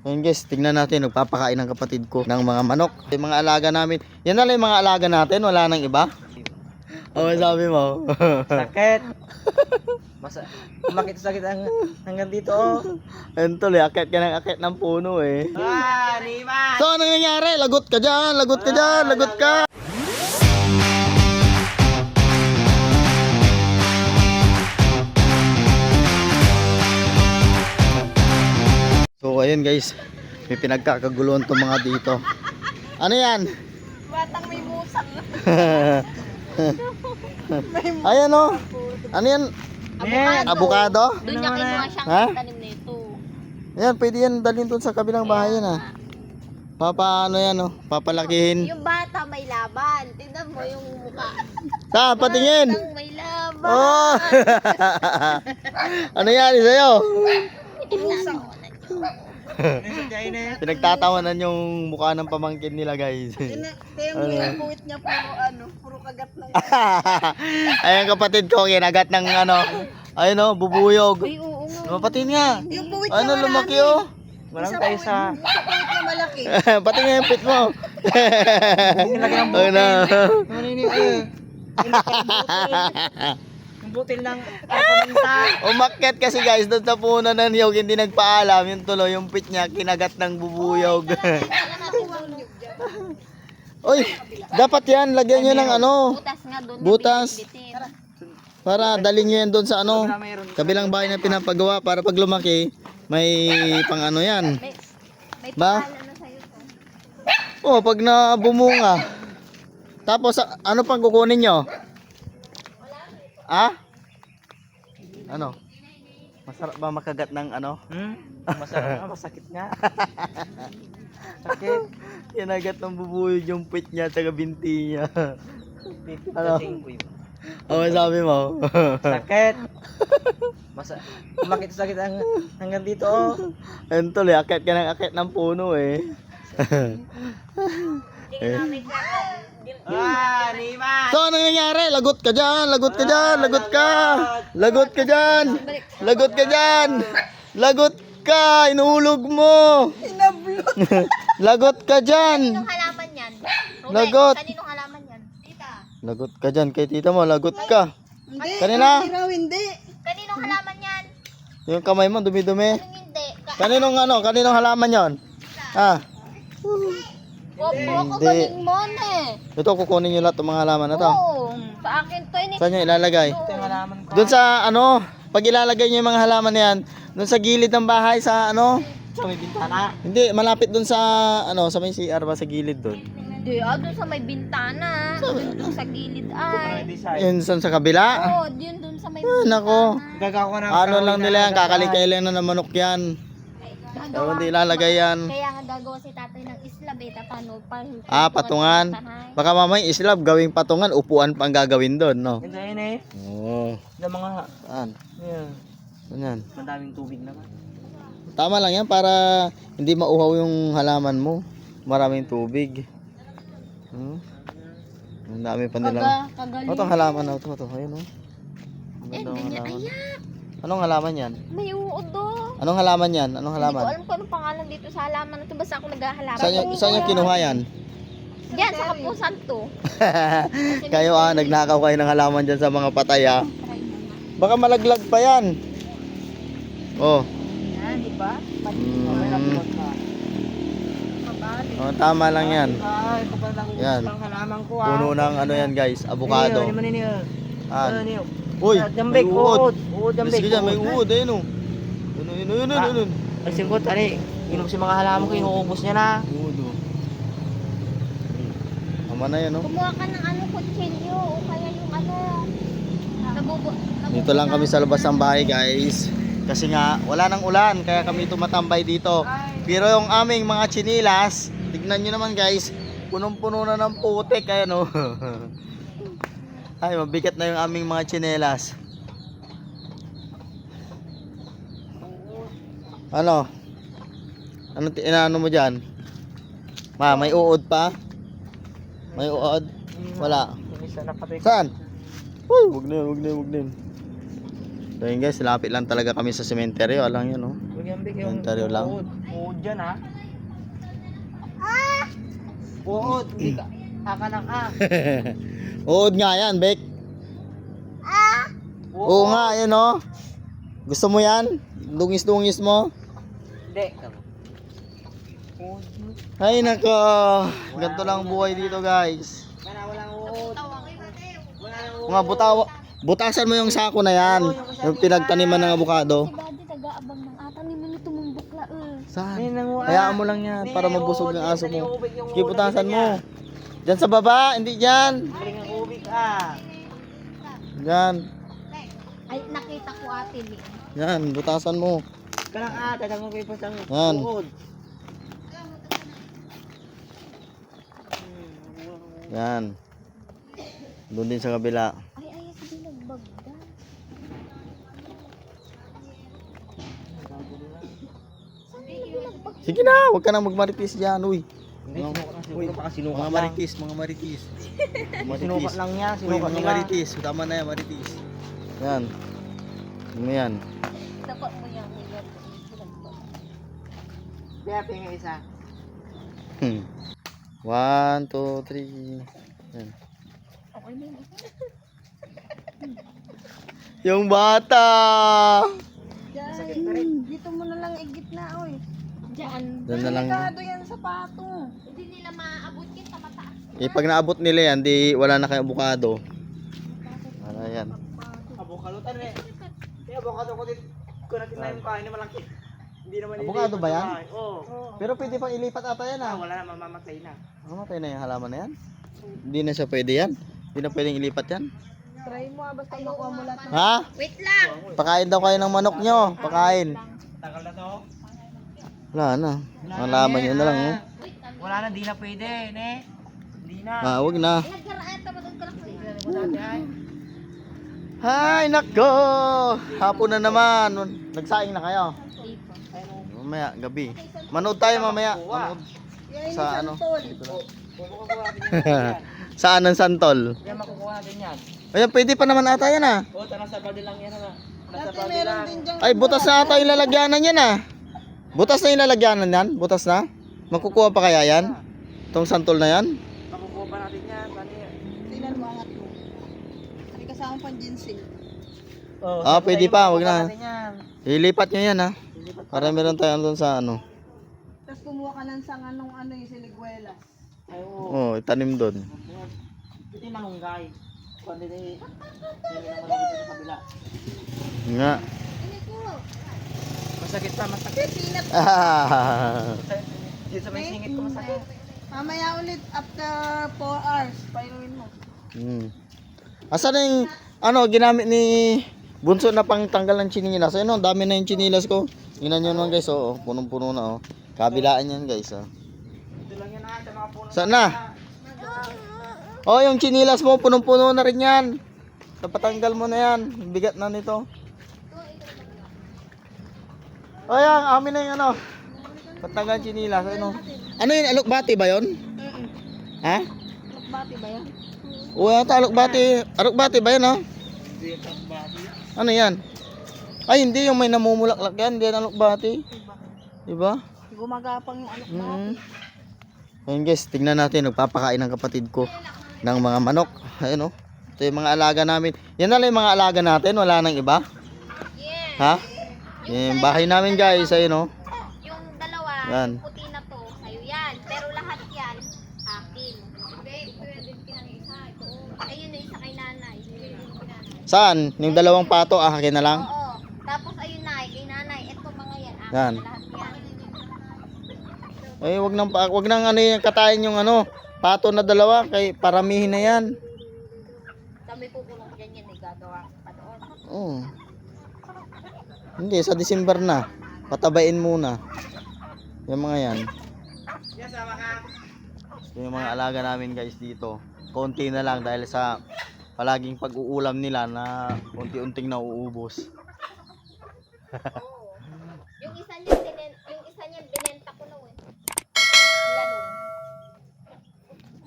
Ayun guys, tingnan natin, nagpapakain ng kapatid ko ng mga manok. Yung mga alaga namin. Yan na lang yung mga alaga natin, wala nang iba. Oh, sabi mo. Sakit. Umakit sakit hanggang dito oh. Ayun tuloy, akit ka ng akit ng puno eh. Riman! So, ano nangyayari? Lagot ka dyan, lagot ka dyan, lagot ka. So, ayun guys, may pinagkakaguluhan tong mga dito. Ano yan? Batang may musang. Ayan o. Ano yan? Avocado? Doon niya kinuha siyang Ha? tanim nito. Ayan, pwede yan dalhin doon sa kabilang bahay yan Papaano yan papalakihin. Yung bata may laban. Tingnan mo yung mukha. Patingin. Batang may laban. Oh! Ano yan sa'yo? Pinagtatawanan yung mukha ng pamangkin nila guys. Kaya mo yung puwit niya puro kagat ng... Ayan kapatid ko, kinagat ng ayun bubuyog. Ay, oo nga. Patingin nga. Yung puwit Ano lumaki Walang tayo sa... puwit na malaki. Patingin nga yung pit mo. Nilagay ng Ayun na. Yung butil ng paminta. Umakyat kasi guys doon sa puno ng niyog, hindi nagpaalam. Yung tuloy, yung pit niya, kinagat ng bubuyog. Uy, dapat yan, lagyan nyo ng Butas nga doon. Butas. Bitin. Para dalhin nyo yan doon sa kabilang bahay na pinapagawa para pag lumaki, may pang yan. May Ba? pangalan na sa'yo to. Oh, pag nabumunga. Tapos ano pang kukunin nyo? Ano? Masarap ba makagat ng Masarap nga, masakit nga. Sakit. Kinagat ng bubuyog yung pit niya at binti niya. Ano? Oh, sabi mo. Sakit. Umakit sakit hanggang dito oh. Ayun tuloy, akit ka ng akit ng puno eh. Riman! So, ano nangyayari? Lagot ka dyan, lagot ka dyan, lagot ka. Lagot ka dyan. Lagot ka dyan. Lagot ka, inuulog mo. Lagot ka dyan. Kaninong halaman yan? Ruben, Lagot. kaninong halaman yan? Tita. Lagot ka dyan kay tita mo, lagot ka. Kanina? Kaninong halaman yan? Yung kamay mo, dumi-dumi. Anong hindi? Kaninong halaman yon? Opo ako Hindi. galing mo Ito, kukunin nyo lahat ng mga halaman na to. Oo. Sa akin to ini. Saan nyo ilalagay? Ito yung halaman ko. Doon sa pag ilalagay nyo yung mga halaman na yan, doon sa gilid ng bahay sa Sa may bintana. hindi, malapit doon sa sa may CR ba sa gilid doon? Hindi, doon sa may bintana. Doon sa gilid ay. Yun sa kabila? Oo, doon sa may Nako. Gagawa ko ng Ano lang nila yan, kakalikay lang na ng manok yan. Pero hindi ilalagay yan. Kaya nga gagawa si tatay ng islab tatano pa. Patungan. Baka mamay islab, gawing patungan, upuan pa ang gagawin doon, no? Ito yun eh. Oo. Yung mga... Saan? Yan. Yan. Madaming tubig naman. Tama lang yan para hindi mauhaw yung halaman mo. Maraming tubig. Ang dami pa nilang. Kagaling. Itong halaman na ito. Ayun Ang ganda ng ganyan. halaman. Ayak. Anong halaman yan? May uod do. Anong halaman yan? Anong Hindi ko halaman? alam kung anong pangalan dito sa halaman na to. Basta ako naghahalaman. Saan yung kinuha yan? Diyan, sa kapusan to. Kayo nagnakaw kayo ng halaman dyan sa mga patay Baka malaglag pa yan. Oh. Yan, di ba? Tama lang yan. Ay, papalang Yan. pang halaman ko Puno ng yan guys, avocado. Niyo. Uy, may Jambek, uod. uod, jambek. Sige dyan, may uod. Ayun Ayun. Ay, singkot, ari. Inom si mga halaman ko, inuubos niya na. Uod Tama na yan Kumuha ka ng kutsilyo o kaya yung Dito lang kami sa labas ng bahay guys. Kasi nga wala nang ulan kaya kami tumatambay dito. Pero yung aming mga chinilas, tignan nyo naman guys, punong-puno na ng putik ayan Ay, mabigat na yung aming mga chinelas. Ano? Ano mo dyan? May uod pa? May uod? Wala. Saan? Uy, wag na yun. So yun guys, lapit lang talaga kami sa sementeryo. Alam yun, no? Sementeryo lang. Uod dyan ha. Uod, hindi ka. Aka ng a. Uod nga yan, Bek. Oo nga, yun oh. Gusto mo yan? Dungis-dungis mo? Hindi. Uod. Ay nako. Ganito lang buhay dito guys. Walang uod. Mga butasan mo yung sako na yan. Yung pinagtaniman ng abukado. Si Daddy nag-aabang ng atanim mo nito mong bukla Saan? May nanguha. Hayaan mo lang yan para mabusog ng aso mo. Sige, butasan mo. Niya. Diyan sa baba, hindi dyan. Galing ang ubig ah. Yan. Ay, nakita ko ate Lee. Yan, butasan mo. Kalang dadang mo kayo pa sang Yan. uod. Yan. Doon din sa kabila. Ay, sige nagbagda. Sige na, huwag ka nang magmaritis dyan, uy. Hindi, sinukat pa sinukat Mga lang. maritis, mga maritis. Sinukat lang niya, Uy, sinukat mga nila. maritis. Tama na yan, maritis. Yan. Ano yan? Dapat mo yung hiyat. Kaya pinga isa. 1, 2, 3. Yan. Okay na yun. Yung bata! Dito mo na lang igit na, oy. Diyan. Diyan na lang. Delikado yan sa pato. Hindi nila maaabot yan sa mataas. Eh, pag naabot nila yan, di wala na kayong abukado. Ano yan? Abokalutan eh. Kaya abokado ko din. Kung natin na yung kain na malaki. Hindi naman Abokado ba yan? Oo. Pero pwede pang ilipat ata yan ah. Wala na, mamamatay na. Mamatay na yung halaman na yan. Hindi na siya pwede yan. Hindi na pwedeng ilipat yan. Try mo, basta makuha mo lahat. Ha? Wait lang. Pakain daw kayo ng manok nyo. Pakain. Tagal na to. Wala na. Halaman nyo na lang. Oh. Wala na, di na pwede. Ne? Hindi na. Ah, wag na. Nagkaraan pa doon ka lang. Dati ay. Hay, nako! Hapon na naman. Nagsaing na kayo. Mamaya, gabi. Manood tayo mamaya. Manood. Sa ano? Kukuha natin yan. Saan ang santol? Yan, makukuha natin yan. Ayan, pwede pa naman ata yan ah. Oo, nasa balde lang yan na. Nasa Dati balde meron lang. din dyan. Ay, butas na ata yung lalagyanan yan ah. Butas na yung lalagyanan yan? Butas na? Makukuha pa kaya yan? Itong santol na yan? Makukuha pa natin yan. Paano yan? Tingnan mo, angat mo. May kasama pang ginseng. Oh, Ah, pwede pa, wag na. natin yan. Ilipat nyo yan ah. Para meron tayo doon sa ano. Tapos kumuha ka ng sanganong ano yung siliguelas. Ay, oo. Oh, itanim doon. Ito yung malunggay. Kundi hindi naman lang dito sa kabila. Nga. Masakit pa, masakit. Ah. Dito sa may singit ko masakit. Mamaya ulit after 4 hours, painuin mo. Hmm. Asan na yung ano ginamit ni Bunso na pang tanggal ng chinilas? Ayun, ang dami na yung chinilas ko. Tingnan nyo naman guys, oh, punong-puno na oh. Kabilaan yan guys, oh. Ito lang yan sa mga puno. Saan na? Oh, yung chinilas mo, punong-puno na rin yan. Napatanggal mo na yan. Bigat na nito. Oh, yan, amin na yung ano. Patanggal chinilas, ano? Ano yun, alukbati ba yun? Ha? Bati ba yan? Oo, yata alukbati. Alukbati ba yun, oh? Ano yan? Ay, hindi yung may namumulaklak yan. Hindi yan alukbati. Diba? Gumagapang yung ano. Ayun guys, tingnan natin. Nagpapakain ng kapatid ko ng mga manok. Ayun, oh. Ito yung mga alaga namin. Yan na lang yung mga alaga natin. Wala nang iba. Yes. Ha? Yung bahay namin guys. Ayun, oh. Yung dalawa, Yan. yung puti na to, sa'yo yan. Pero lahat yan, akin. Hindi, pwede pinang isa. Ito. Ayun na isa kay nanay. Pwede kay nanay. Saan? Yung dalawang pato, akin na lang. Oo. Tapos ayun na, kay nanay. Ito mga yan, akin Yan. na lahat yan. Eh, wag nang ano yung katayin yung ano. Pato na dalawa. Kay paramihin na yan. Kami kukulong dyan yan, may gagawa pa doon. Oo. Hindi, sa December na. Patabain muna. Yung mga yan. Yan, sama ka. Yung mga alaga namin guys dito. Konti na lang dahil sa palaging pag-uulam nila na unti-unting nauubos. Yung isa niya binenta ko na eh. Lalong.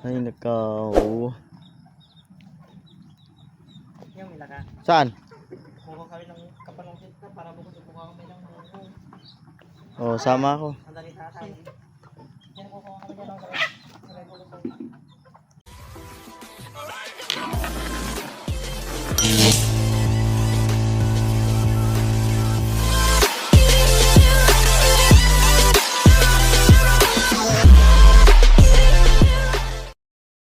Ay, nakaw. Yung milaka. Saan? Kuha kami ng kapanongsit ka para bukas buka kami ng buko. Oh, sama ako. Ang dali Yan po kami dyan ang sa